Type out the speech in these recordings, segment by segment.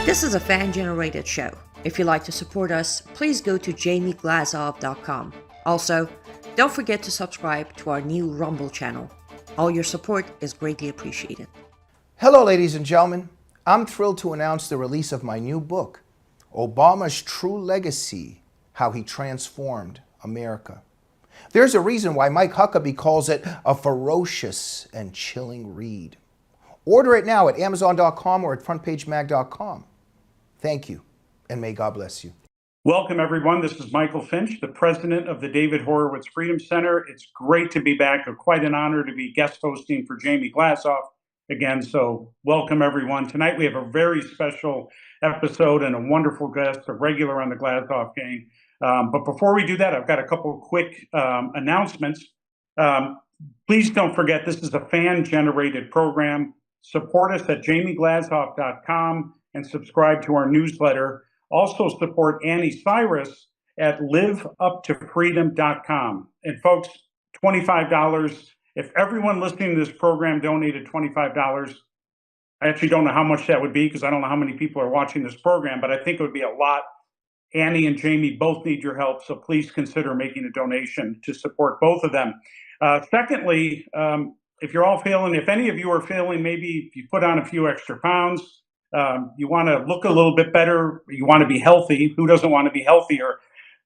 This is a fan-generated show. If you'd like to support us, please go to jamieglazov.com. Also, don't forget to subscribe to our new Rumble channel. All your support is greatly appreciated. Hello, ladies and gentlemen. I'm thrilled to announce the release of my new book, Obama's True Legacy: How He Transformed America. There's a reason why Mike Huckabee calls it a ferocious and chilling read. Order it now at Amazon.com or at FrontPageMag.com. Thank you, and may God bless you. Welcome, everyone. This is Michael Finch, the president of the David Horowitz Freedom Center. It's great to be back. Quite an honor to be guest hosting for Jamie Glazov again. So welcome, everyone. Tonight we have a very special episode and a wonderful guest, a regular on the Glazov Gang. But before we do that, I've got a couple of quick announcements. Please don't forget, this is a fan-generated program. Support us at jamieglazov.com and subscribe to our newsletter. Also support Annie Cyrus at liveuptofreedom.com. And folks, $25. If everyone listening to this program donated $25, I actually don't know how much that would be because I don't know how many people are watching this program, but I think it would be a lot. Annie and Jamie both need your help, so please consider making a donation to support both of them. Secondly, if any of you are feeling maybe if you put on a few extra pounds, you want to look a little bit better, you want to be healthy, who doesn't want to be healthier,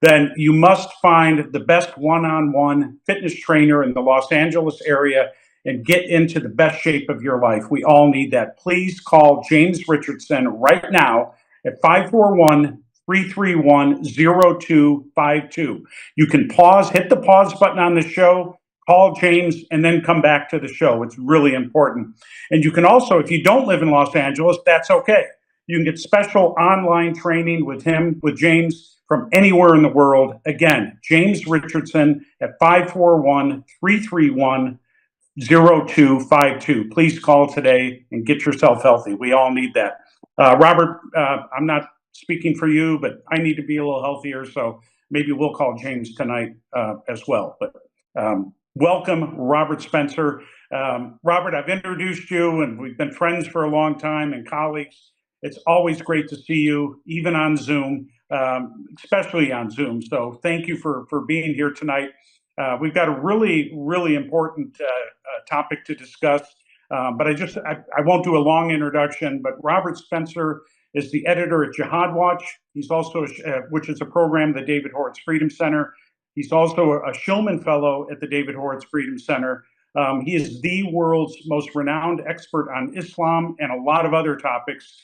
then you must find the best one-on-one fitness trainer in the Los Angeles area and get into the best shape of your life. We all need that. Please call James Richardson right now at 541-331-0252. You can pause, hit the pause button on the show, call James, and then come back to the show. It's really important. And you can also, if you don't live in Los Angeles, that's okay. You can get special online training with James, from anywhere in the world. Again, James Richardson at 541-331-0252. Please call today and get yourself healthy. We all need that. Robert, I'm not speaking for you, but I need to be a little healthier, so maybe we'll call James tonight as well. But welcome, Robert Spencer. Robert, I've introduced you, and we've been friends for a long time and colleagues. It's always great to see you, even on Zoom, especially on Zoom. So thank you for being here tonight. We've got a really, really important topic to discuss, but I won't do a long introduction, but Robert Spencer is the editor at Jihad Watch. He's also, which is a program, the David Horowitz Freedom Center. He's also a Shulman Fellow at the David Horowitz Freedom Center. He is the world's most renowned expert on Islam and a lot of other topics.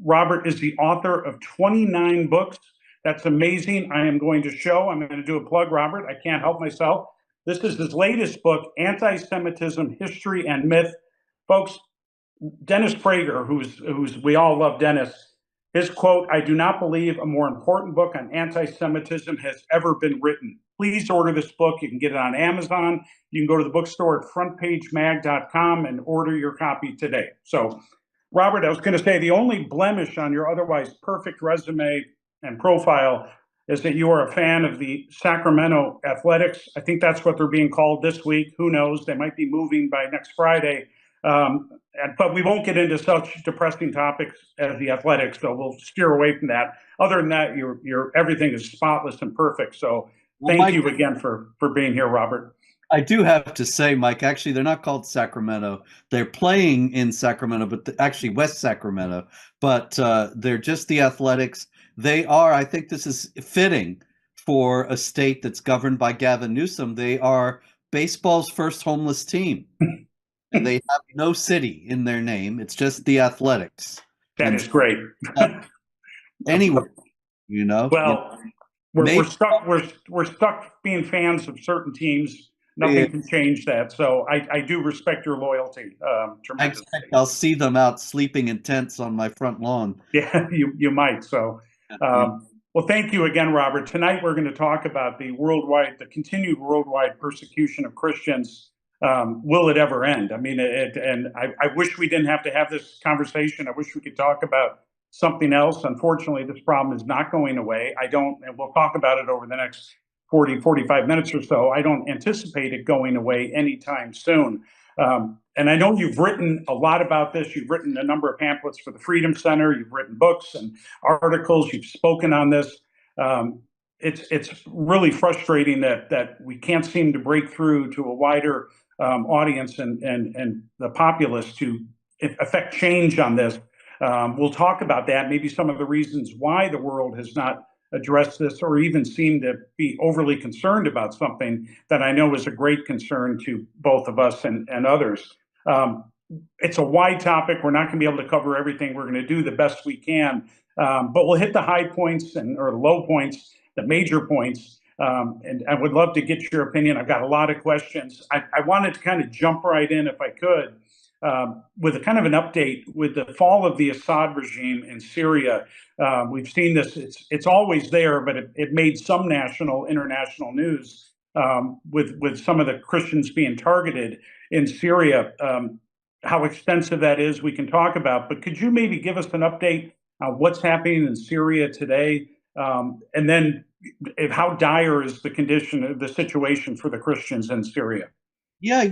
Robert is the author of 29 books. That's amazing. I'm going to do a plug, Robert. I can't help myself. This is his latest book, Anti-Semitism, History and Myth. Folks, Dennis Prager, who's we all love Dennis, his quote, "I do not believe a more important book on anti-Semitism has ever been written." Please order this book. You can get it on Amazon. You can go to the bookstore at frontpagemag.com and order your copy today. So, Robert, I was going to say the only blemish on your otherwise perfect resume and profile is that you are a fan of the Sacramento Athletics. I think that's what they're being called this week. Who knows? They might be moving by next Friday. But we won't get into such depressing topics as the Athletics, so we'll steer away from that. Other than that, your everything is spotless and perfect. So thank you again for being here, Robert. I do have to say, Mike, actually, they're not called Sacramento. They're playing in Sacramento, but actually West Sacramento. But they're just the Athletics. They are, I think this is fitting for a state that's governed by Gavin Newsom. They are baseball's first homeless team. And they have no city in their name. It's just the Athletics. That is great. Anyway, you know. Well, we're stuck being fans of certain teams. Nothing can change that. So I do respect your loyalty tremendously. I'll see them out sleeping in tents on my front lawn. Yeah, you might. So, well, thank you again, Robert. Tonight we're going to talk about the continued worldwide persecution of Christians. Will it ever end? I mean, I wish we didn't have to have this conversation. I wish we could talk about something else. Unfortunately, this problem is not going away. And we'll talk about it over the next 40, 45 minutes or so. I don't anticipate it going away anytime soon. And I know you've written a lot about this. You've written a number of pamphlets for the Freedom Center. You've written books and articles. You've spoken on this. It's really frustrating that we can't seem to break through to a wider audience and the populace to affect change on this. We'll talk about that, maybe some of the reasons why the world has not addressed this or even seemed to be overly concerned about something that I know is a great concern to both of us and others. It's a wide topic. We're not going to be able to cover everything. We're going to do the best we can, but we'll hit the high points or the low points, the major points. And I would love to get your opinion. I've got a lot of questions. I wanted to kind of jump right in, if I could, with a kind of an update with the fall of the Assad regime in Syria. We've seen this. It's always there, but it made some international news with some of the Christians being targeted in Syria. How extensive that is, we can talk about. But could you maybe give us an update on what's happening in Syria today, and then how dire is the condition, the situation for the Christians in Syria? Yeah,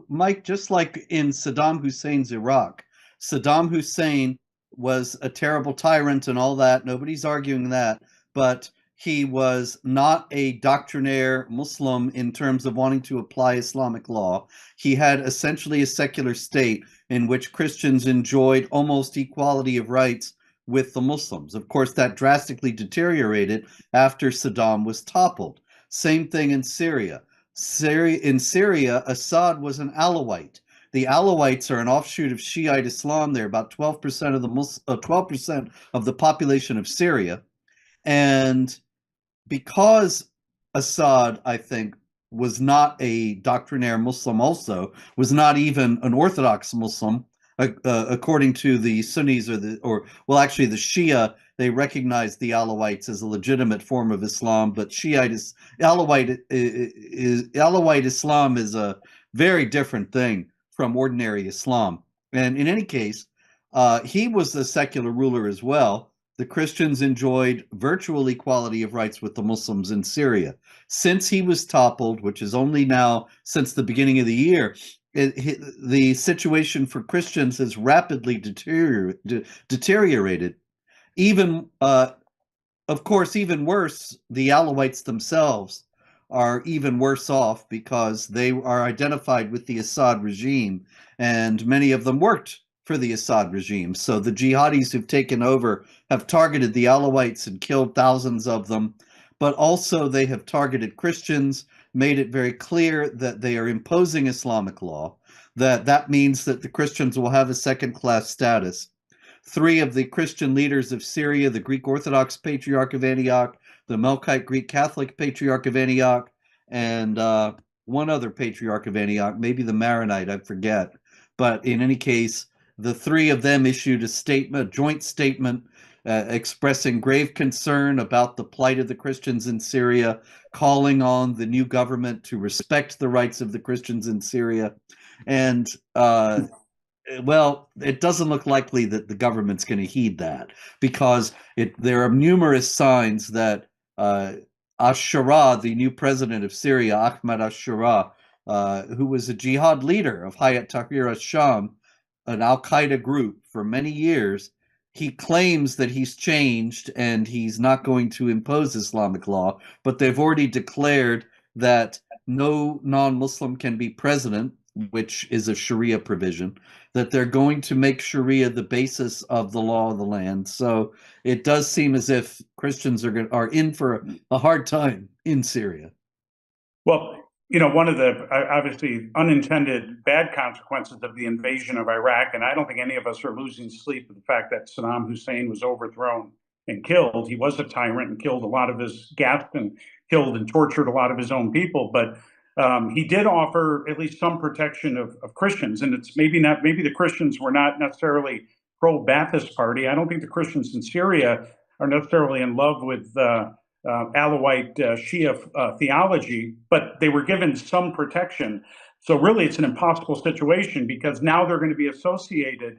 Mike, just like in Saddam Hussein's Iraq, Saddam Hussein was a terrible tyrant and all that. Nobody's arguing that. But he was not a doctrinaire Muslim in terms of wanting to apply Islamic law. He had essentially a secular state in which Christians enjoyed almost equality of rights with the Muslims. Of course, that drastically deteriorated after Saddam was toppled. Same thing in Syria. In Syria, Assad was an Alawite. The Alawites are an offshoot of Shiite Islam. They're about 12% of the 12% of the population of Syria. And because Assad, I think, was not a doctrinaire Muslim, also was not even an Orthodox Muslim, according to the Sunnis actually the Shia. They recognize the Alawites as a legitimate form of Islam, but Alawite Islam is a very different thing from ordinary Islam. And in any case, he was a secular ruler as well. The Christians enjoyed virtual equality of rights with the Muslims in Syria. Since he was toppled, which is only now since the beginning of the year, the situation for Christians has rapidly deteriorated. Even, of course, even worse, the Alawites themselves are even worse off because they are identified with the Assad regime, and many of them worked for the Assad regime. So the jihadis who've taken over have targeted the Alawites and killed thousands of them, but also they have targeted Christians, made it very clear that they are imposing Islamic law, that means that the Christians will have a second-class status. 3 of the Christian leaders of Syria, the Greek Orthodox Patriarch of Antioch, the Melkite Greek Catholic Patriarch of Antioch, and one other Patriarch of Antioch, maybe the Maronite, I forget. But in any case, the 3 of them issued a joint statement expressing grave concern about the plight of the Christians in Syria, calling on the new government to respect the rights of the Christians in Syria. And well, it doesn't look likely that the government's going to heed that, because there are numerous signs that Ash-Shara, the new president of Syria, Ahmad Ash-Shara, who was a jihad leader of Hayat Tahrir al-Sham, an al-Qaeda group for many years, he claims that he's changed and he's not going to impose Islamic law, but they've already declared that no non-Muslim can be president, which is a Sharia provision, that they're going to make Sharia the basis of the law of the land. So it does seem as if Christians are in for a hard time in Syria. Well, one of the obviously unintended bad consequences of the invasion of Iraq, and I don't think any of us are losing sleep with the fact that Saddam Hussein was overthrown and killed. He was a tyrant and killed a lot of his gassed and killed and tortured a lot of his own people, but he did offer at least some protection of Christians, and it's maybe the Christians were not necessarily pro-Ba'athist Party. I don't think the Christians in Syria are necessarily in love with Alawite Shia theology, but they were given some protection. So really, it's an impossible situation because now they're going to be associated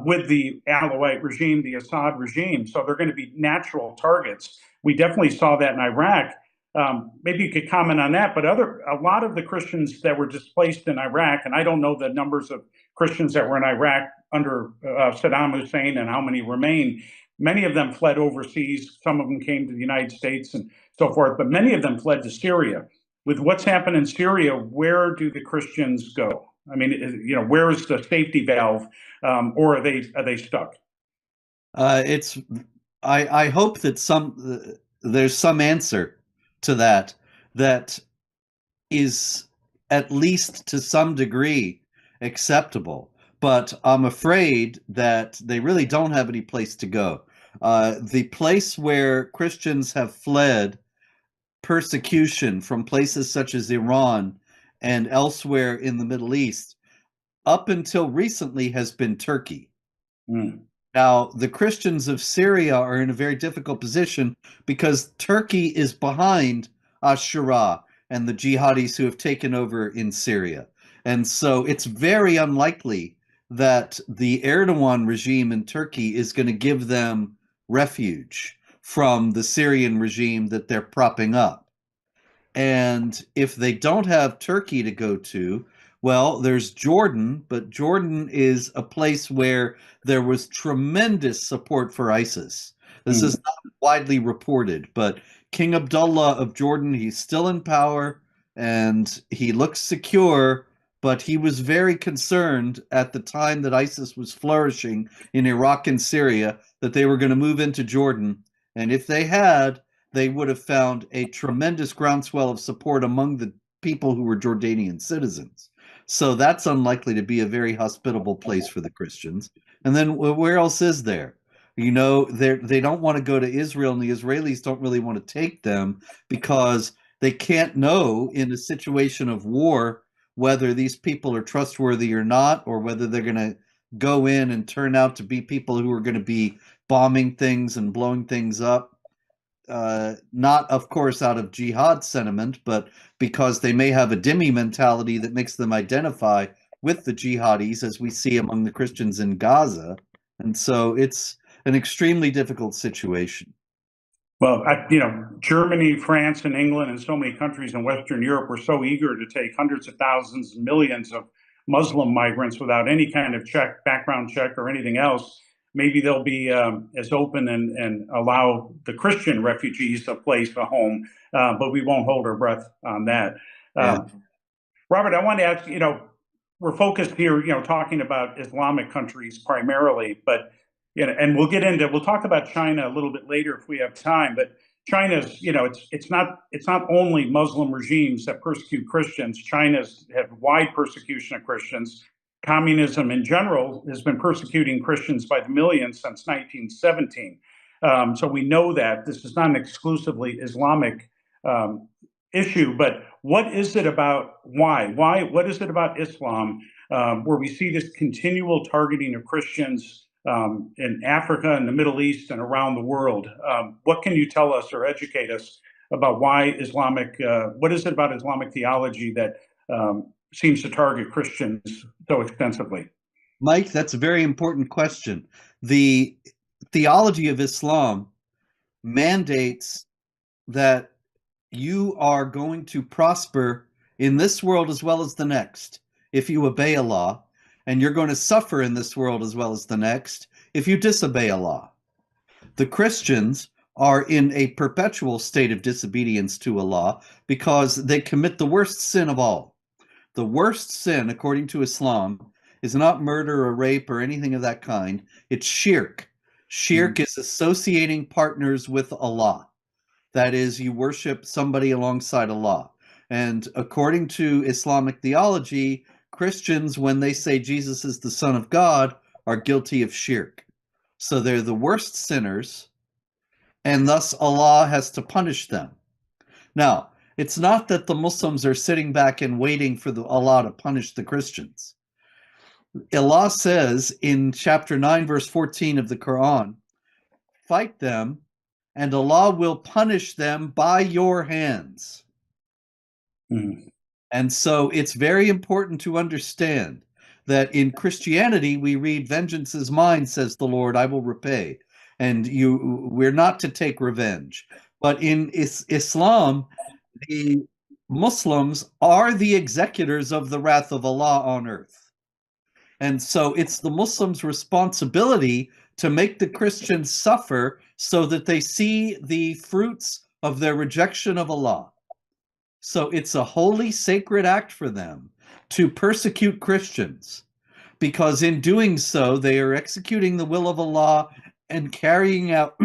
with the Alawite regime, the Assad regime. So they're going to be natural targets. We definitely saw that in Iraq. Maybe you could comment on that. But a lot of the Christians that were displaced in Iraq, and I don't know the numbers of Christians that were in Iraq under Saddam Hussein and how many remain. Many of them fled overseas. Some of them came to the United States and so forth, but many of them fled to Syria. With what's happened in Syria, where do the Christians go? I mean, where is the safety valve, or are they stuck? I hope that there's some answer to that is at least to some degree acceptable. But I'm afraid that they really don't have any place to go. The place where Christians have fled persecution from places such as Iran and elsewhere in the Middle East, up until recently, has been Turkey. Now, the Christians of Syria are in a very difficult position because Turkey is behind Ashura and the jihadis who have taken over in Syria. And so it's very unlikely that the Erdogan regime in Turkey is going to give them refuge from the Syrian regime that they're propping up. And if they don't have Turkey to go to, well, there's Jordan, but Jordan is a place where there was tremendous support for ISIS. This is not widely reported, but King Abdullah of Jordan, he's still in power and he looks secure, but he was very concerned at the time that ISIS was flourishing in Iraq and Syria that they were going to move into Jordan. And if they had, they would have found a tremendous groundswell of support among the people who were Jordanian citizens. So that's unlikely to be a very hospitable place for the Christians. And then where else is there? They don't want to go to Israel, and the Israelis don't really want to take them because they can't know in a situation of war whether these people are trustworthy or not, or whether they're going to go in and turn out to be people who are going to be bombing things and blowing things up. Not, of course, out of jihad sentiment, but because they may have a dhimmi mentality that makes them identify with the jihadis, as we see among the Christians in Gaza. And so it's an extremely difficult situation. Well, Germany, France, and England, and so many countries in Western Europe were so eager to take hundreds of thousands, millions of Muslim migrants without any kind of background check or anything else. Maybe they'll be as open and allow the Christian refugees a place, a home, but we won't hold our breath on that. Robert, I want to ask, we're focused here, talking about Islamic countries primarily, but, and we'll talk about China a little bit later if we have time, but China's, it's not only Muslim regimes that persecute Christians. China's had wide persecution of Christians. Communism in general has been persecuting Christians by the millions since 1917. So we know that this is not an exclusively Islamic issue, but what is it about, what is it about Islam where we see this continual targeting of Christians in Africa and the Middle East and around the world? What can you tell us or educate us about why what is it about Islamic theology that seems to target Christians so extensively? Mike, that's a very important question. The theology of Islam mandates that you are going to prosper in this world as well as the next if you obey Allah, and you're going to suffer in this world as well as the next if you disobey Allah. The Christians are in a perpetual state of disobedience to Allah because they commit the worst sin of all. The worst sin, according to Islam, is not murder or rape or anything of that kind. It's shirk. Shirk is associating partners with Allah. That is, you worship somebody alongside Allah. And according to Islamic theology, Christians, when they say Jesus is the Son of God, are guilty of shirk. So they're the worst sinners, and thus Allah has to punish them. Now, it's not that the Muslims are sitting back and waiting for Allah to punish the Christians. Allah says in chapter 9, verse 14 of the Quran, fight them, and Allah will punish them by your hands. And so it's very important to understand that in Christianity, we read, vengeance is mine, says the Lord, I will repay. And we're not to take revenge. But in Islam, the Muslims are the executors of the wrath of Allah on earth. And so it's the Muslims' responsibility to make the Christians suffer so that they see the fruits of their rejection of Allah. So it's a holy, sacred act for them to persecute Christians, because in doing so, they are executing the will of Allah and carrying out,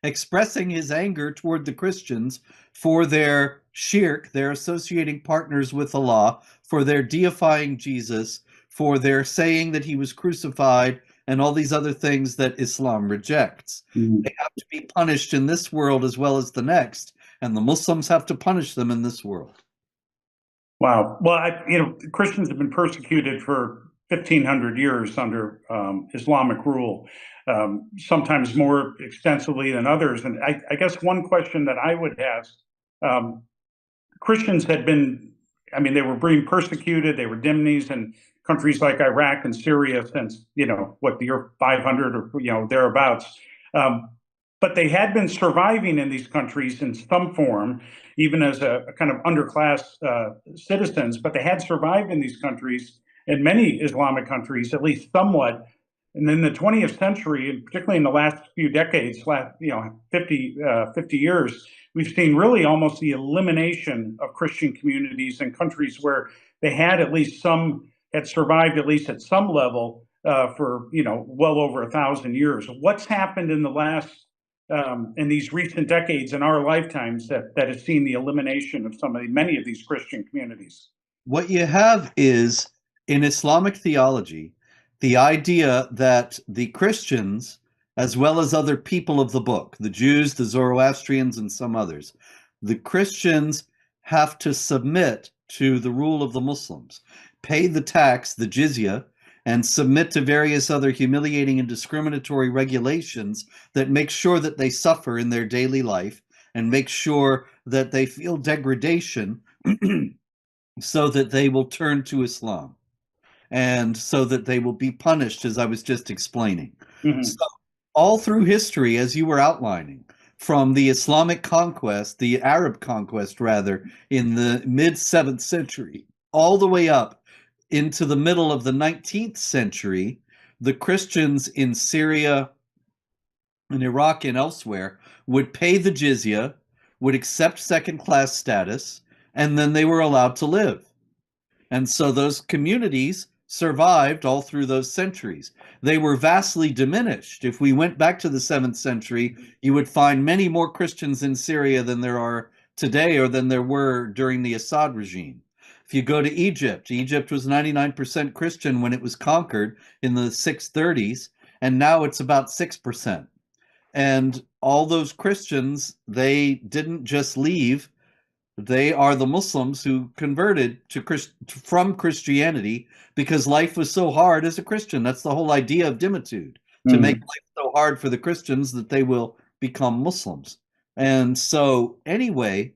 expressing his anger toward the Christians for their shirk, their associating partners with Allah, for their deifying Jesus, for their saying that he was crucified, and all these other things that Islam rejects. Mhm. They have to be punished in this world as well as the next, and the Muslims have to punish them in this world. Wow. Well, Christians have been persecuted for 1,500 years under Islamic rule, sometimes more extensively than others. And I guess one question that I would ask, Christians had been, they were being persecuted. They were dhimmis in countries like Iraq and Syria since, the year 500 or, thereabouts. But they had been surviving in these countries in some form, even as a kind of underclass citizens, but they had survived in these countries, in many Islamic countries, at least somewhat. And in the 20th century, and particularly in the last few decades, 50 years, we've seen really almost the elimination of Christian communities in countries where they had survived at least at some level for well over 1,000 years. What's happened in the last in these recent decades in our lifetimes that has seen the elimination of many of these Christian communities? What you have is, in Islamic theology, the idea that the Christians, as well as other people of the book, the Jews, the Zoroastrians, and some others, the Christians have to submit to the rule of the Muslims, pay the tax, the jizya, and submit to various other humiliating and discriminatory regulations that make sure that they suffer in their daily life and make sure that they feel degradation so that they will turn to Islam and so that they will be punished, as I was just explaining. Mm-hmm. So all through history, as you were outlining, from the Islamic conquest, the Arab conquest rather, in the mid-7th century, all the way up into the middle of the 19th century, the Christians in Syria and Iraq and elsewhere would pay the jizya, would accept second-class status, and then they were allowed to live. And so those communities survived all through those centuries. They were vastly diminished. If we went back to the 7th century, you would find many more Christians in Syria than there are today or than there were during the Assad regime. If you go to Egypt, Egypt was 99% Christian when it was conquered in the 630s, and now it's about 6%. And all those Christians, they didn't just leave. They are the Muslims who converted from Christianity because life was so hard as a Christian. That's the whole idea of dhimitude, to make life so hard for the Christians that they will become Muslims. And so, anyway,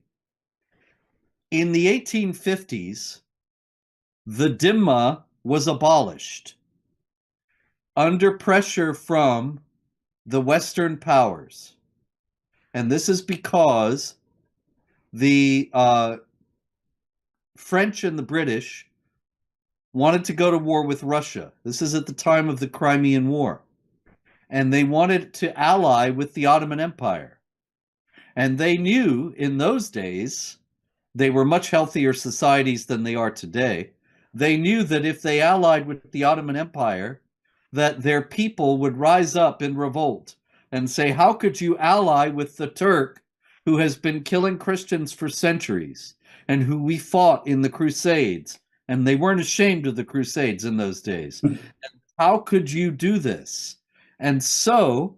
in the 1850s, the dhimma was abolished under pressure from the Western powers. And this is because the French and the British wanted to go to war with Russia. This is at the time of the Crimean War. And they wanted to ally with the Ottoman Empire. And they knew in those days, they were much healthier societies than they are today. They knew that if they allied with the Ottoman Empire, that their people would rise up in revolt and say, how could you ally with the Turk who has been killing Christians for centuries and who we fought in the Crusades? And they weren't ashamed of the Crusades in those days. How could you do this? And so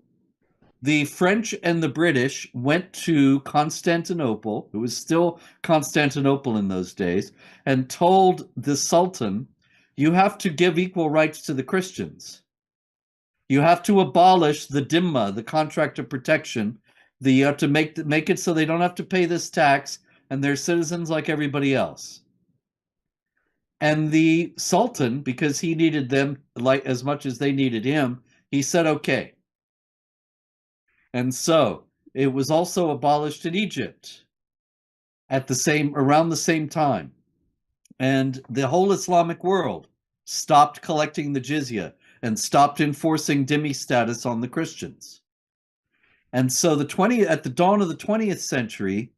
the French and the British went to Constantinople, it was still Constantinople in those days, and told the Sultan, you have to give equal rights to the Christians. You have to abolish the dhimma, the contract of protection. You have to make it so they don't have to pay this tax, and they're citizens like everybody else. And the Sultan, because he needed them like as much as they needed him, he said, okay. And so It was also abolished in Egypt at around the same time. And the whole Islamic world stopped collecting the jizya and stopped enforcing dhimmi status on the Christians. And so at the dawn of the 20th century,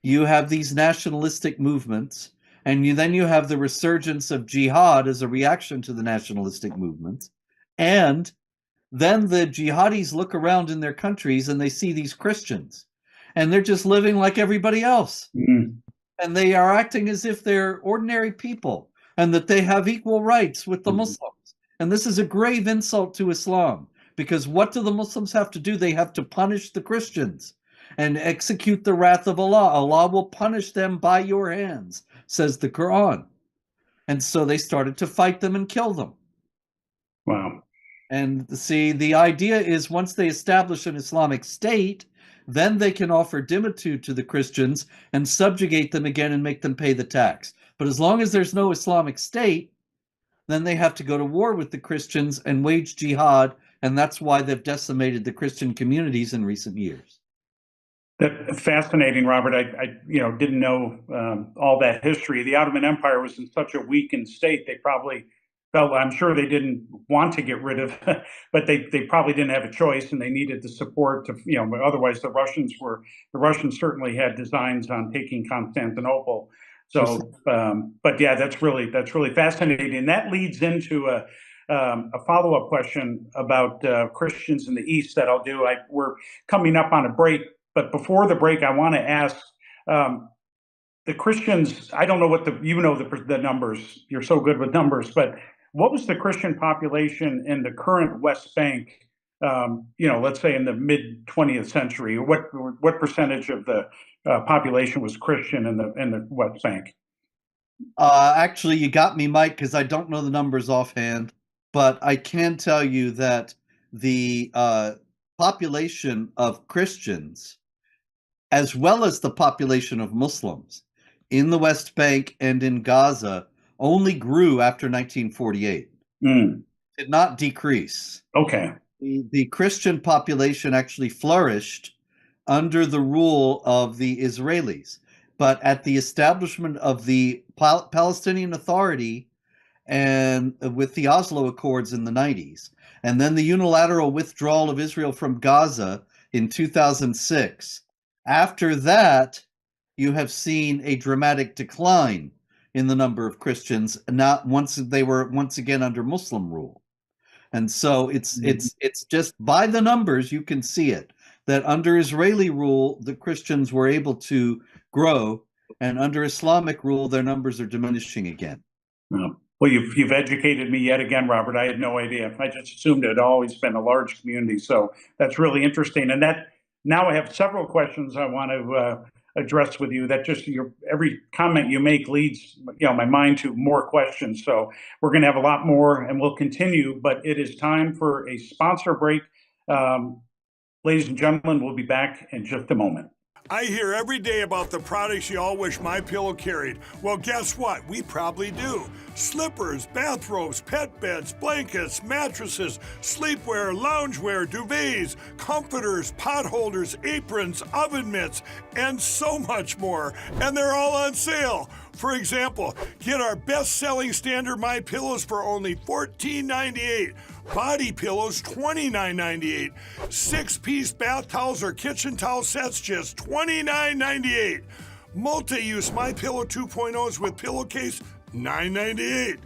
you have these nationalistic movements, and then you have the resurgence of jihad as a reaction to the nationalistic movements. And then the jihadis look around in their countries and they see these Christians, and they're just living like everybody else. Mm. And they are acting as if they're ordinary people and that they have equal rights with the Muslims. And this is a grave insult to Islam, because what do the Muslims have to do? They have to punish the Christians and execute the wrath of Allah. Allah will punish them by your hands, says the Quran. And so they started to fight them and kill them. Wow. And see, the idea is once they establish an Islamic state, then they can offer dimitude to the Christians and subjugate them again and make them pay the tax. But as long as there's no Islamic state, then they have to go to war with the Christians and wage jihad, and that's why they've decimated the Christian communities in recent years. That's fascinating, Robert. I didn't know all that history. The Ottoman Empire was in such a weakened state. They probably felt, I'm sure they didn't want to get rid of, but they probably didn't have a choice, and they needed the support to, otherwise the Russians certainly had designs on taking Constantinople. So, but yeah, that's really fascinating. And that leads into a follow-up question about Christians in the East that I'll do. We're coming up on a break, but before the break, I want to ask the Christians. I don't know what the numbers. You're so good with numbers, but what was the Christian population in the current West Bank? Let's say in the mid 20th century. What percentage of the population was Christian in the West Bank? Actually, you got me, Mike, because I don't know the numbers offhand, but I can tell you that the population of Christians, as well as the population of Muslims in the West Bank and in Gaza, only grew after 1948. Did not decrease. Okay. The Christian population actually flourished under the rule of the Israelis, but at the establishment of the Palestinian Authority and with the Oslo Accords in the 90s, and then the unilateral withdrawal of Israel from Gaza in 2006, after that, you have seen a dramatic decline in the number of Christians, not once they were once again under Muslim rule. And so it's just by the numbers you can see it, that under Israeli rule the Christians were able to grow, and under Islamic rule their numbers are diminishing again. Well, you've educated me yet again, Robert. I had no idea. I just assumed it had always been a large community. So that's really interesting. And now I have several questions I want to address with you. That just every comment you make leads my mind to more questions. So we're going to have a lot more, and we'll continue. But it is time for a sponsor break. Ladies and gentlemen, we'll be back in just a moment. I hear every day about the products you all wish MyPillow carried. Well, guess what? We probably do. Slippers, bathrobes, pet beds, blankets, mattresses, sleepwear, loungewear, duvets, comforters, pot holders, aprons, oven mitts, and so much more. And they're all on sale. For example, get our best-selling standard MyPillows for only $14.98. Body pillows, $29.98. 6-piece bath towels or kitchen towel sets, just $29.98. Multi-use MyPillow 2.0s with pillowcase, $9.98.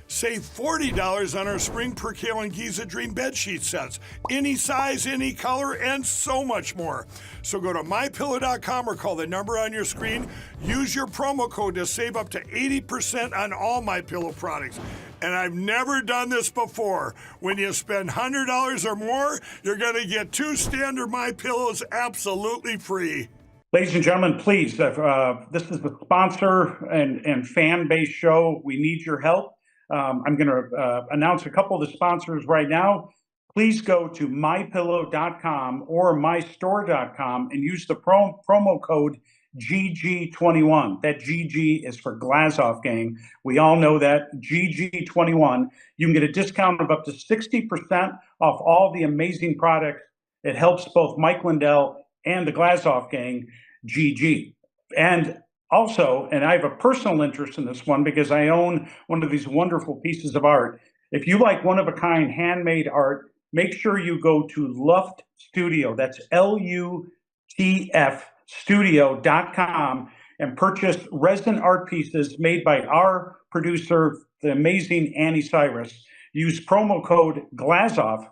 Save $40 on our Spring Percale and Giza Dream bedsheet sets. Any size, any color, and so much more. So go to MyPillow.com or call the number on your screen. Use your promo code to save up to 80% on all MyPillow products. And I've never done this before. When you spend $100 or more, you're going to get 2 standard MyPillows absolutely free. Ladies and gentlemen, please, this is the sponsor and fan-based show. We need your help. I'm going to announce a couple of the sponsors right now. Please go to mypillow.com or mystore.com and use the promo code GG21. That GG is for Glazov Gang. We all know that. GG21. You can get a discount of up to 60% off all the amazing products. It helps both Mike Lindell and the Glazov Gang, GG. And also, and I have a personal interest in this one because I own one of these wonderful pieces of art. If you like one-of-a-kind handmade art, make sure you go to Luft Studio. That's LUTF Studio.com and purchase resin art pieces made by our producer, the amazing Annie Cyrus. Use promo code Glazov.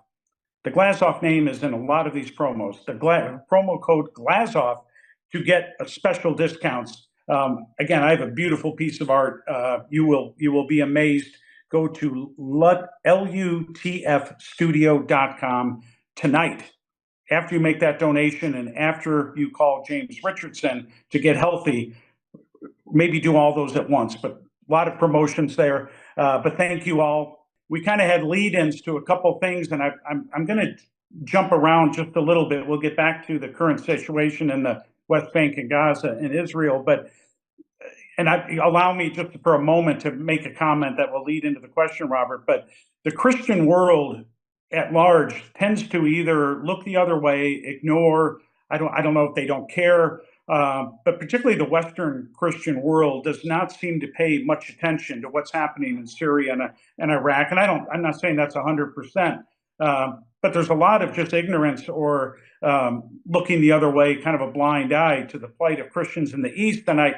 The Glazov name is in a lot of these promos. The promo code Glazov to get special discounts. Again, I have a beautiful piece of art. You will be amazed. Go to LUTFstudio.com tonight. After you make that donation and after you call James Richardson to get healthy, maybe do all those at once. But a lot of promotions there. But thank you all. We kind of had lead-ins to a couple things, and I'm going to jump around just a little bit. We'll get back to the current situation in the West Bank and Gaza and Israel, allow me just for a moment to make a comment that will lead into the question, Robert. But the Christian world at large tends to either look the other way, ignore. I don't know if they don't care, but particularly the Western Christian world does not seem to pay much attention to what's happening in Syria and Iraq. And I'm not saying that's 100%. But there's a lot of just ignorance or looking the other way, kind of a blind eye to the plight of Christians in the East. And I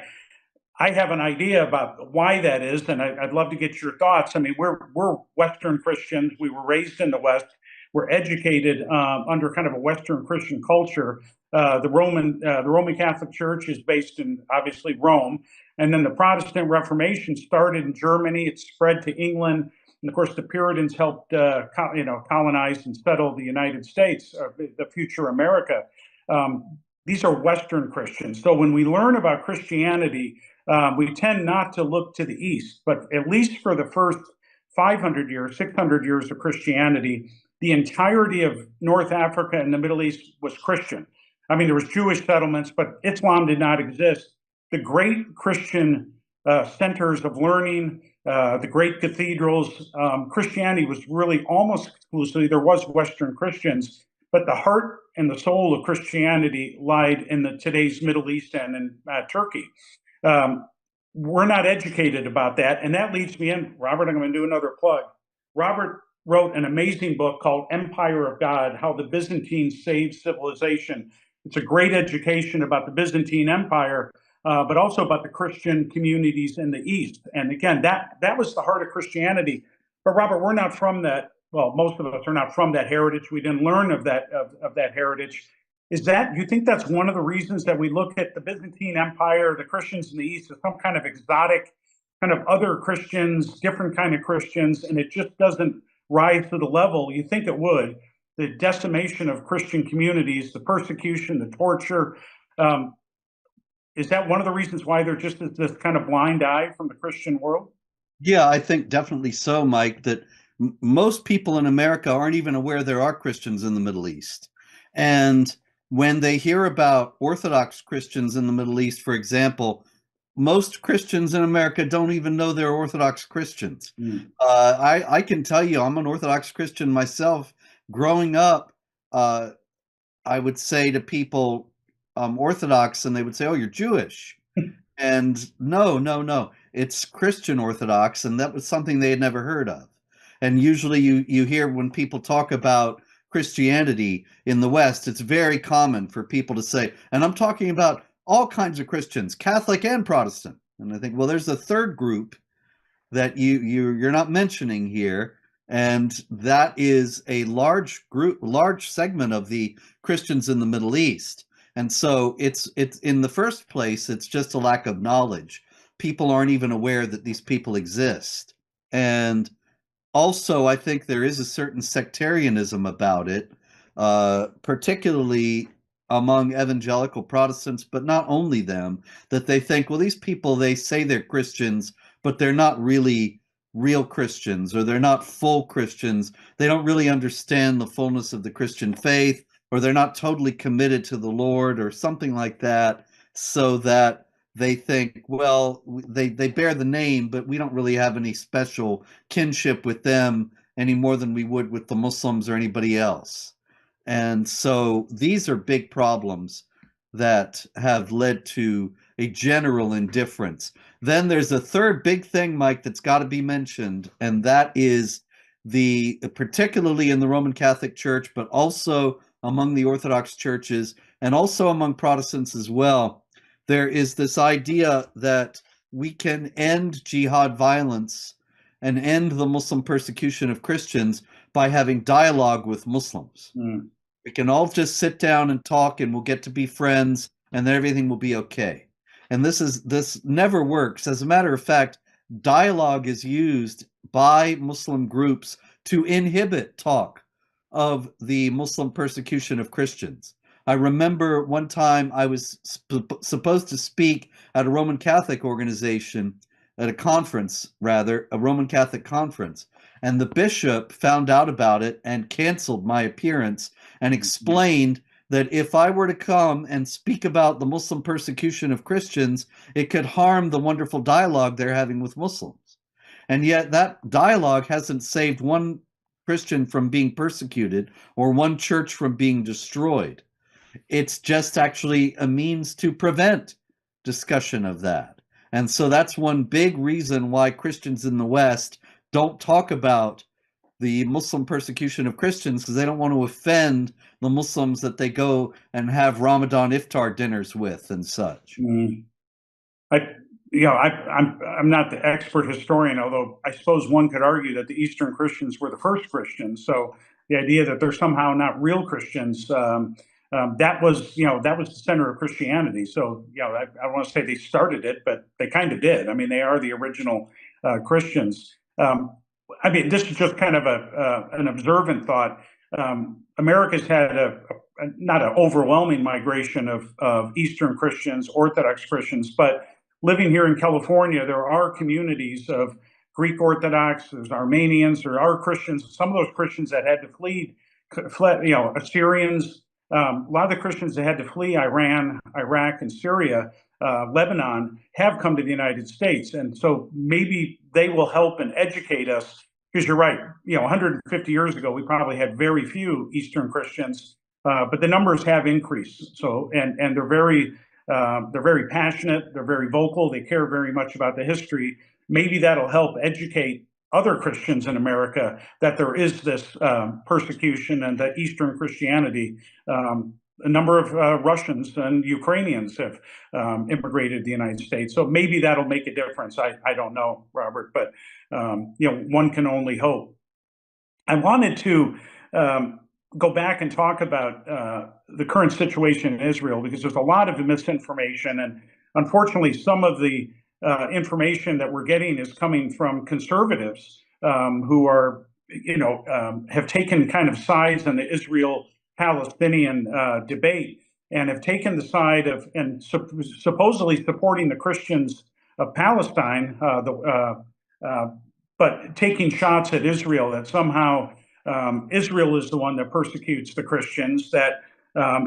have an idea about why that is, and I'd love to get your thoughts. I mean, we're Western Christians. We were raised in the West. We're educated under kind of a Western Christian culture. The Roman Catholic Church is based in obviously Rome, and then the Protestant Reformation started in Germany. It spread to England. And of course, the Puritans helped, colonize and settle the United States, the future America. These are Western Christians. So when we learn about Christianity, we tend not to look to the East. But at least for the first 500 years, 600 years of Christianity, the entirety of North Africa and the Middle East was Christian. I mean, there was Jewish settlements, but Islam did not exist. The great Christian centers of learning, the great cathedrals, Christianity was really almost exclusively, there was Western Christians, but the heart and the soul of Christianity lied in today's Middle East and in Turkey. We're not educated about that, and that leads me in, Robert, I'm going to do another plug. Robert wrote an amazing book called Empire of God, How the Byzantines Saved Civilization. It's a great education about the Byzantine Empire, but also about the Christian communities in the East. And again, that was the heart of Christianity. But Robert, we're not from that. Well, most of us are not from that heritage. We didn't learn of that heritage. Do you think that's one of the reasons that we look at the Byzantine Empire, the Christians in the East, as some kind of exotic, kind of other Christians, different kind of Christians, and it just doesn't rise to the level you think it would? The decimation of Christian communities, the persecution, the torture. Is that one of the reasons why there just is this kind of blind eye from the Christian world? Yeah, I think definitely so, Mike, that most people in America aren't even aware there are Christians in the Middle East. And when they hear about Orthodox Christians in the Middle East, for example, most Christians in America don't even know they're Orthodox Christians. I can tell you, I'm an Orthodox Christian myself. Growing up, I would say to people, Orthodox, and they would say, "Oh, you're Jewish." And no, it's Christian Orthodox, and that was something they had never heard of. And usually you hear when people talk about Christianity in the West, it's very common for people to say, and I'm talking about all kinds of Christians, Catholic and Protestant. And I think, well, there's a third group that you're not mentioning here, and that is a large segment of the Christians in the Middle East. And so it's in the first place, it's just a lack of knowledge. People aren't even aware that these people exist. And also, I think there is a certain sectarianism about it, particularly among evangelical Protestants, but not only them, that they think, well, these people, they say they're Christians, but they're not really real Christians, or they're not full Christians. They don't really understand the fullness of the Christian faith, or they're not totally committed to the Lord, or something like that, so that they think, well, they bear the name, but we don't really have any special kinship with them any more than we would with the Muslims or anybody else. And so these are big problems that have led to a general indifference. Then there's a third big thing, Mike, that's got to be mentioned, and that is particularly in the Roman Catholic Church, but also among the Orthodox churches and also among Protestants as well, there is this idea that we can end jihad violence and end the Muslim persecution of Christians by having dialogue with Muslims. We can all just sit down and talk, and we'll get to be friends, and then everything will be okay. And this never works. As a matter of fact, dialogue is used by Muslim groups to inhibit talk of the Muslim persecution of Christians. I remember one time I was supposed to speak at a Roman Catholic organization, at a conference, rather, a Roman Catholic conference. And the bishop found out about it and canceled my appearance and explained that if I were to come and speak about the Muslim persecution of Christians, it could harm the wonderful dialogue they're having with Muslims. And yet that dialogue hasn't saved one Christian from being persecuted or one church from being destroyed. It's just actually a means to prevent discussion of that. And so that's one big reason why Christians in the West don't talk about the Muslim persecution of Christians, because they don't want to offend the Muslims that they go and have Ramadan iftar dinners with and such. I'm not the expert historian, although I suppose one could argue that the Eastern Christians were the first Christians. So the idea that they're somehow not real Christians, that was the center of Christianity. So I don't want to say they started it, but they kind of did. I mean, they are the original Christians. I mean, this is just kind of an observant thought. America's had not an overwhelming migration of Eastern Christians, Orthodox Christians, but living here in California, there are communities of Greek Orthodox, there's Armenians, there are Christians, some of those Christians that had to fled, Assyrians, a lot of the Christians that had to flee Iran, Iraq, and Syria, Lebanon, have come to the United States. And so maybe they will help and educate us, because you're right, 150 years ago, we probably had very few Eastern Christians, but the numbers have increased. So, and they're very passionate, they're very vocal, they care very much about the history. Maybe that'll help educate other Christians in America that there is this persecution, and that Eastern Christianity, a number of Russians and Ukrainians have immigrated to the United States. So maybe that'll make a difference. I don't know, Robert, but one can only hope. I wanted to go back and talk about the current situation in Israel, because there's a lot of misinformation, and unfortunately some of the information that we're getting is coming from conservatives who are, have taken kind of sides in the Israel-Palestinian debate, and have taken the side of and supposedly supporting the Christians of Palestine, but taking shots at Israel, that somehow Israel is the one that persecutes the Christians, that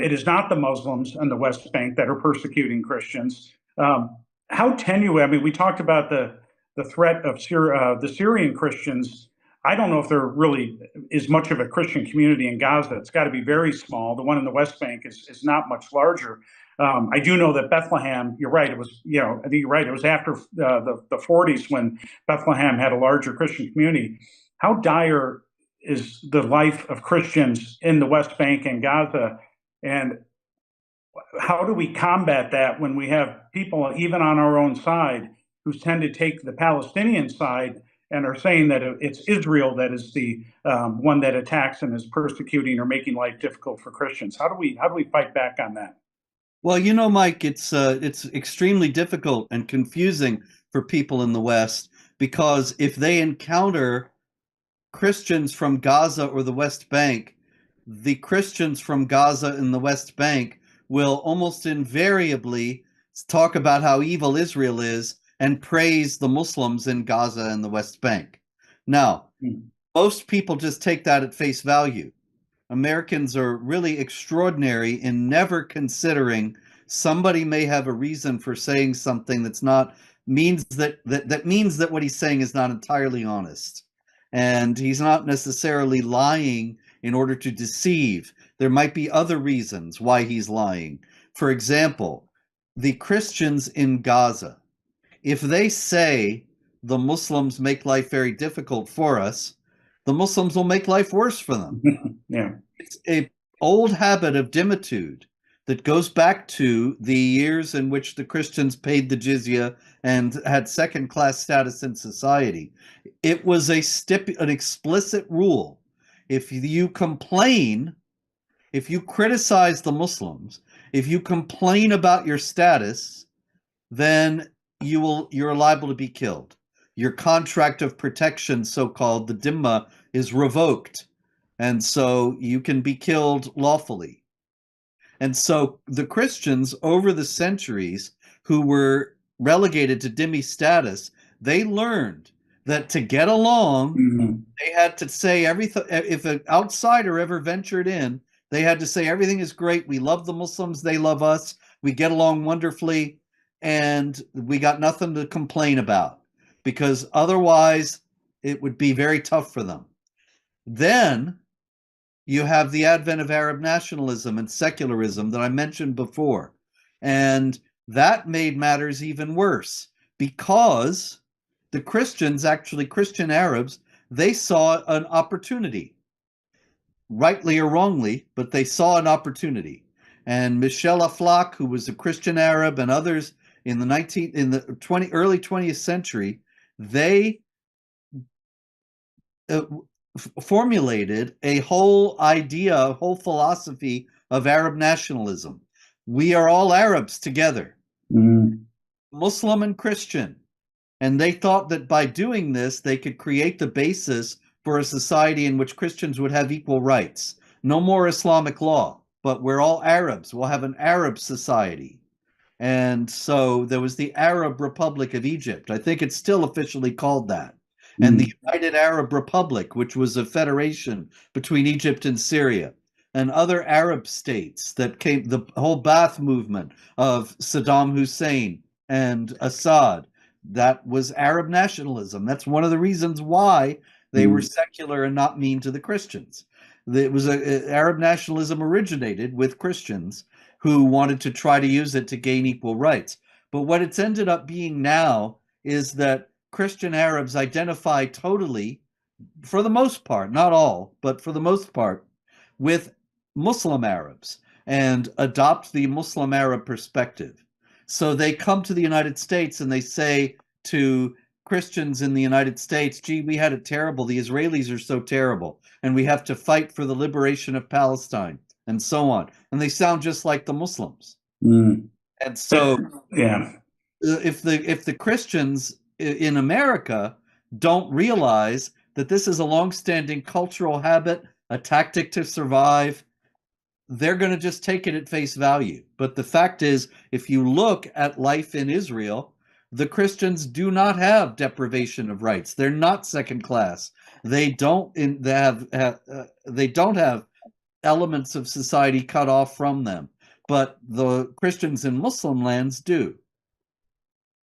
it is not the Muslims in the West Bank that are persecuting Christians. How tenuous? I mean, we talked about the threat of the Syrian Christians. I don't know if there really is much of a Christian community in Gaza. It's got to be very small. The one in the West Bank is not much larger. I do know that Bethlehem, you're right, it was, I think you're right, it was after the 40s when Bethlehem had a larger Christian community. How dire is the life of Christians in the West Bank and Gaza? And how do we combat that when we have people, even on our own side, who tend to take the Palestinian side and are saying that it's Israel that is the one that attacks and is persecuting or making life difficult for Christians? How do we fight back on that? Well, Mike, it's extremely difficult and confusing for people in the West, because if they encounter Christians from Gaza or the West Bank, the Christians from Gaza and the West Bank will almost invariably talk about how evil Israel is and praise the Muslims in Gaza and the West Bank. Now, most people just take that at face value. Americans are really extraordinary in never considering somebody may have a reason for saying something that's not means that means that what he's saying is not entirely honest, and he's not necessarily lying in order to deceive. There might be other reasons why he's lying. For example, the Christians in Gaza, if they say the Muslims make life very difficult for us, the Muslims will make life worse for them. Yeah. It's an old habit of dimitude that goes back to the years in which the Christians paid the jizya and had second-class status in society. It was an explicit rule. If you complain, if you criticize the Muslims, if you complain about your status, then you're liable to be killed. Your contract of protection, so-called, the dhimma, is revoked. And so you can be killed lawfully. And so the Christians over the centuries who were relegated to dhimmi status, they learned that to get along, they had to say everything. If an outsider ever ventured in, they had to say everything is great. We love the Muslims. They love us. We get along wonderfully. And we got nothing to complain about, because otherwise it would be very tough for them. Then you have the advent of Arab nationalism and secularism that I mentioned before. And that made matters even worse, because the Christians, actually Christian Arabs, they saw an opportunity, rightly or wrongly, but they saw an opportunity. And Michel Aflaq, who was a Christian Arab, and others in the early 20th century, they formulated a whole idea, a whole philosophy of Arab nationalism. We are all Arabs together, Muslim and Christian. And they thought that by doing this, they could create the basis for a society in which Christians would have equal rights. No more Islamic law, but we're all Arabs. We'll have an Arab society. And so there was the Arab Republic of Egypt. I think it's still officially called that. And the United Arab Republic, which was a federation between Egypt and Syria, and other Arab states that came, the whole Ba'ath movement of Saddam Hussein and Assad, that was Arab nationalism. That's one of the reasons why they were secular and not mean to the Christians. It was Arab nationalism originated with Christians who wanted to try to use it to gain equal rights. But what it's ended up being now is that Christian Arabs identify totally, for the most part, not all, but for the most part, with Muslim Arabs and adopt the Muslim Arab perspective. So they come to the United States and they say to Christians in the United States, gee, we had it terrible. The Israelis are so terrible, and we have to fight for the liberation of Palestine, and so on. And they sound just like the Muslims. And so if the Christians in America don't realize that this is a long-standing cultural habit, a tactic to survive, they're going to just take it at face value. But the fact is, if you look at life in Israel, the Christians do not have deprivation of rights. They're not second class. They don't have elements of society cut off from them. But the Christians in Muslim lands do.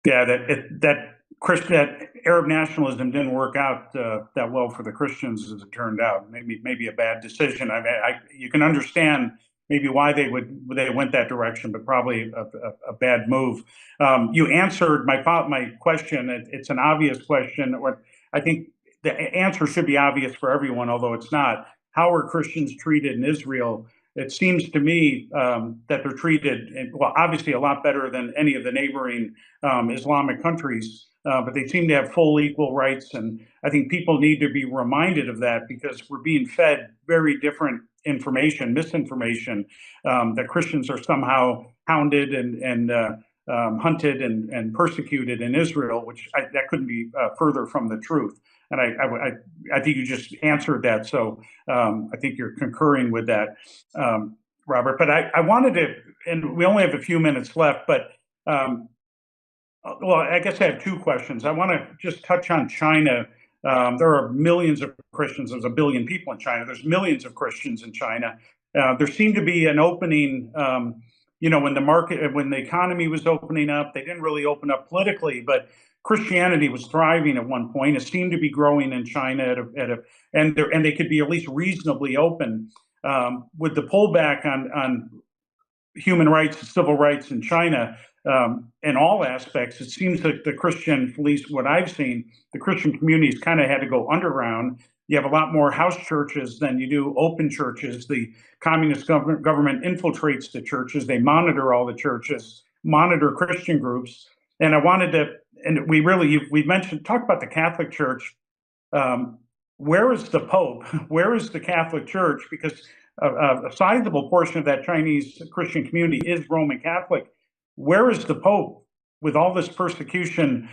Yeah, that Arab nationalism didn't work out that well for the Christians, as it turned out. Maybe a bad decision. You can understand maybe why they went that direction, but probably a bad move. You answered my question. It's an obvious question. I think the answer should be obvious for everyone, although it's not. How are Christians treated in Israel? It seems to me that they're treated, well, obviously a lot better than any of the neighboring Islamic countries, but they seem to have full equal rights. And I think people need to be reminded of that, because we're being fed very different information, misinformation, that Christians are somehow hounded and hunted and persecuted in Israel, which that couldn't be further from the truth. And I think you just answered that. So I think you're concurring with that, Robert. But I wanted to, and we only have a few minutes left, but well, I guess I have two questions. I want to just touch on China. There are millions of Christians. There's 1 billion people in China. There's millions of Christians in China. There seemed to be an opening, when the economy was opening up. They didn't really open up politically, but Christianity was thriving at one point. It seemed to be growing in China and they could be at least reasonably open. With the pullback on human rights and civil rights in China, in all aspects, it seems that the Christian, at least what I've seen, the Christian communities kind of had to go underground. You have a lot more house churches than you do open churches. The communist government infiltrates the churches. They monitor all the churches, monitor Christian groups. And I wanted to, and we mentioned, talk about the Catholic Church. Where is the Pope? Where is the Catholic Church? Because a sizable portion of that Chinese Christian community is Roman Catholic. Where is the Pope with all this persecution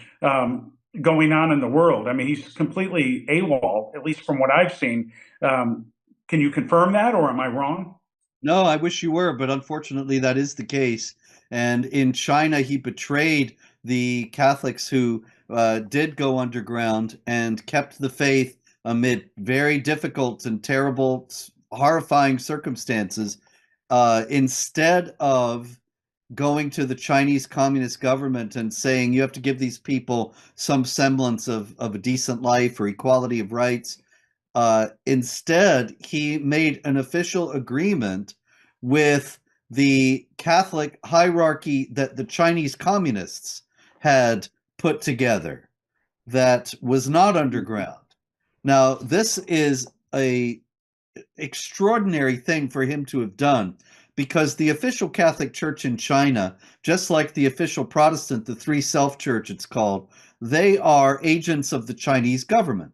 going on in the world? I mean, he's completely AWOL, at least from what I've seen. Can you confirm that, or am I wrong? No, I wish you were, but unfortunately that is the case. And in China, he betrayed the Catholics who did go underground and kept the faith amid very difficult and terrible, horrifying circumstances. Instead of going to the Chinese Communist government and saying you have to give these people some semblance of a decent life or equality of rights, instead he made an official agreement with the Catholic hierarchy that the Chinese communists had put together that was not underground. Now, this is a extraordinary thing for him to have done, because the official Catholic Church in China, just like the official Protestant, the Three Self Church it's called, they are agents of the Chinese government.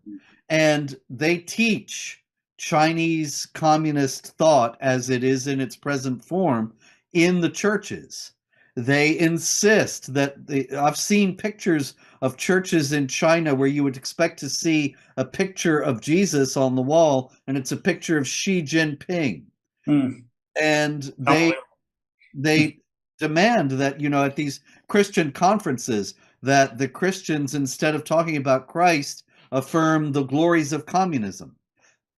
And they teach Chinese communist thought as it is in its present form in the churches. They insist that I've seen pictures of churches in China where you would expect to see a picture of Jesus on the wall, and it's a picture of Xi Jinping. And they demand that, at these Christian conferences, that the Christians, instead of talking about Christ, affirm the glories of communism,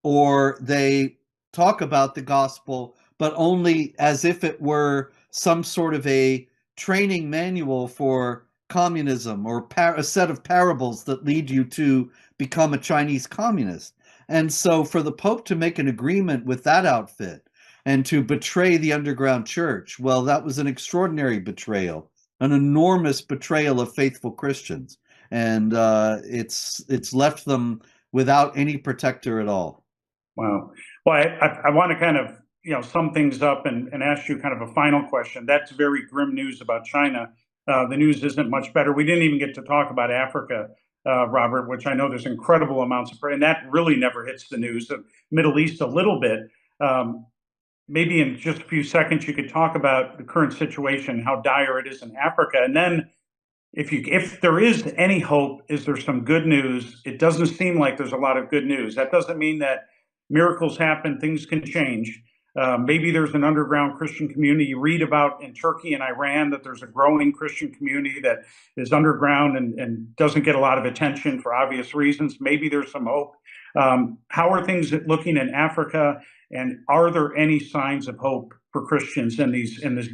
or they talk about the gospel, but only as if it were some sort of a training manual for communism, or a set of parables that lead you to become a Chinese communist. And so for the Pope to make an agreement with that outfit and to betray the underground church, well, that was an extraordinary betrayal, an enormous betrayal of faithful Christians. And it's left them without any protector at all. Wow. Well, I want to kind of sum things up and ask you kind of a final question. That's very grim news about China. The news isn't much better. We didn't even get to talk about Africa, Robert, which I know there's incredible amounts of, and that really never hits the news. The Middle East a little bit. Maybe in just a few seconds you could talk about the current situation, how dire it is in Africa, and then if there is any hope, is there some good news? It doesn't seem like there's a lot of good news. That doesn't mean that miracles happen, things can change. Maybe there's an underground Christian community. You read about in Turkey and Iran that there's a growing Christian community that is underground and doesn't get a lot of attention for obvious reasons. Maybe there's some hope. How are things looking in Africa, and are there any signs of hope for Christians in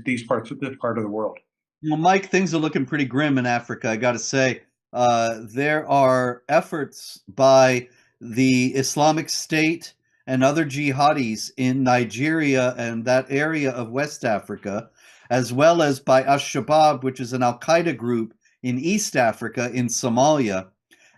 this part of the world? Well, Mike, things are looking pretty grim in Africa, I got to say. There are efforts by the Islamic State and other jihadis in Nigeria and that area of West Africa, as well as by Al-Shabaab, which is an Al-Qaeda group in East Africa, in Somalia,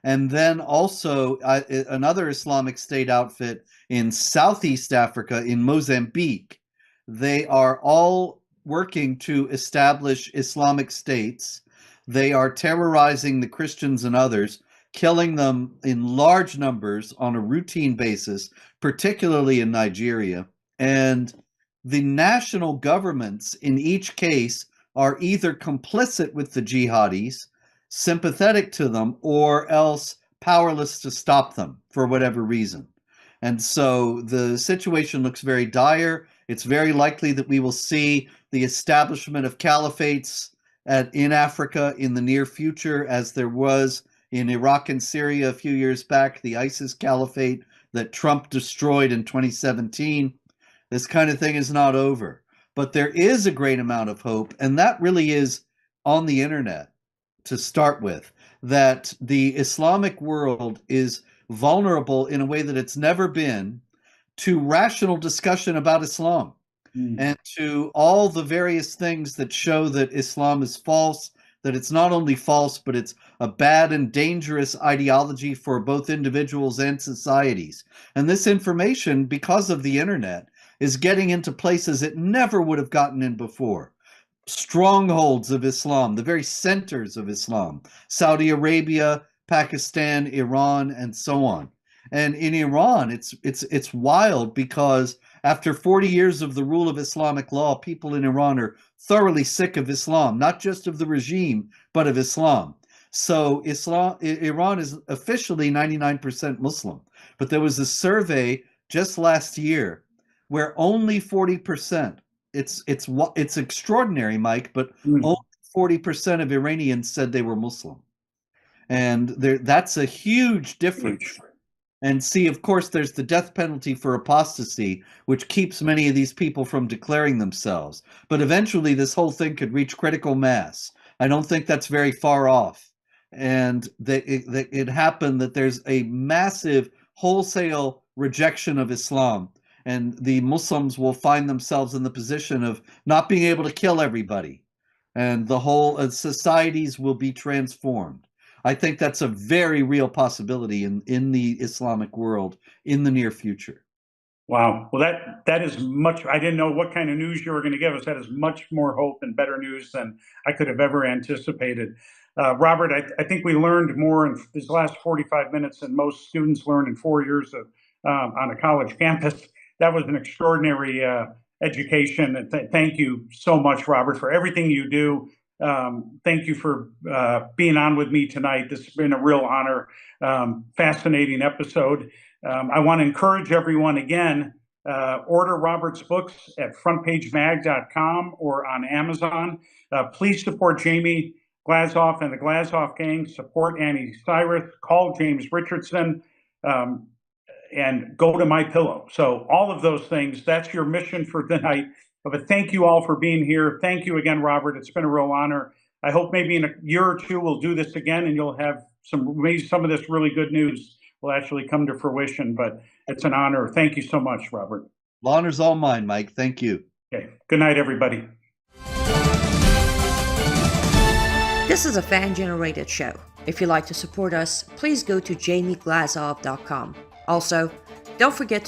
and then also another Islamic State outfit in Southeast Africa, in Mozambique. They are all working to establish Islamic states. They are terrorizing the Christians and others, killing them in large numbers on a routine basis, particularly in Nigeria. And the national governments in each case are either complicit with the jihadis, sympathetic to them, or else powerless to stop them for whatever reason. And so the situation looks very dire. It's very likely that we will see the establishment of caliphates in Africa in the near future, as there was in Iraq and Syria a few years back, the ISIS caliphate that Trump destroyed in 2017. This kind of thing is not over. But there is a great amount of hope, and that really is on the internet to start with. that the Islamic world is vulnerable in a way that it's never been to rational discussion about Islam and to all the various things that show that Islam is false, that it's not only false, but it's a bad and dangerous ideology for both individuals and societies. And this information, because of the internet, is getting into places it never would have gotten in before. Strongholds of Islam, the very centers of Islam, Saudi Arabia, Pakistan, Iran, and so on. And in Iran, it's wild because after 40 years of the rule of Islamic law, people in Iran are thoroughly sick of Islam, not just of the regime, but of Islam. So Iran is officially 99% Muslim. But there was a survey just last year where only 40%, it's extraordinary, Mike, but only 40% of Iranians said they were Muslim. And that's a huge difference. And see, of course, there's the death penalty for apostasy, which keeps many of these people from declaring themselves. But eventually, this whole thing could reach critical mass. I don't think that's very far off. And it happened that there's a massive wholesale rejection of Islam. And the Muslims will find themselves in the position of not being able to kill everybody. And the whole societies will be transformed. I think that's a very real possibility in the Islamic world in the near future. Wow. Well, that is much. I didn't know what kind of news you were going to give us. That is much more hope and better news than I could have ever anticipated. Robert, I think we learned more in these last 45 minutes than most students learned in 4 years of on a college campus. That was an extraordinary education. And thank you so much, Robert, for everything you do. Thank you for being on with me tonight. This has been a real honor. Fascinating episode. I want to encourage everyone again, order Robert's books at frontpagemag.com or on Amazon. Please support Jamie Glazov and the Glazov Gang. Support Annie Cyrus. Call James Richardson. And go to My Pillow. So all of those things, that's your mission for tonight. But thank you all for being here. Thank you again, Robert. It's been a real honor. I hope maybe in a year or two we'll do this again and you'll have maybe some of this really good news will actually come to fruition. But it's an honor. Thank you so much, Robert. The honor's all mine, Mike. Thank you. Okay. Good night, everybody. This is a fan-generated show. If you'd like to support us, please go to jamieglazov.com. Also, don't forget to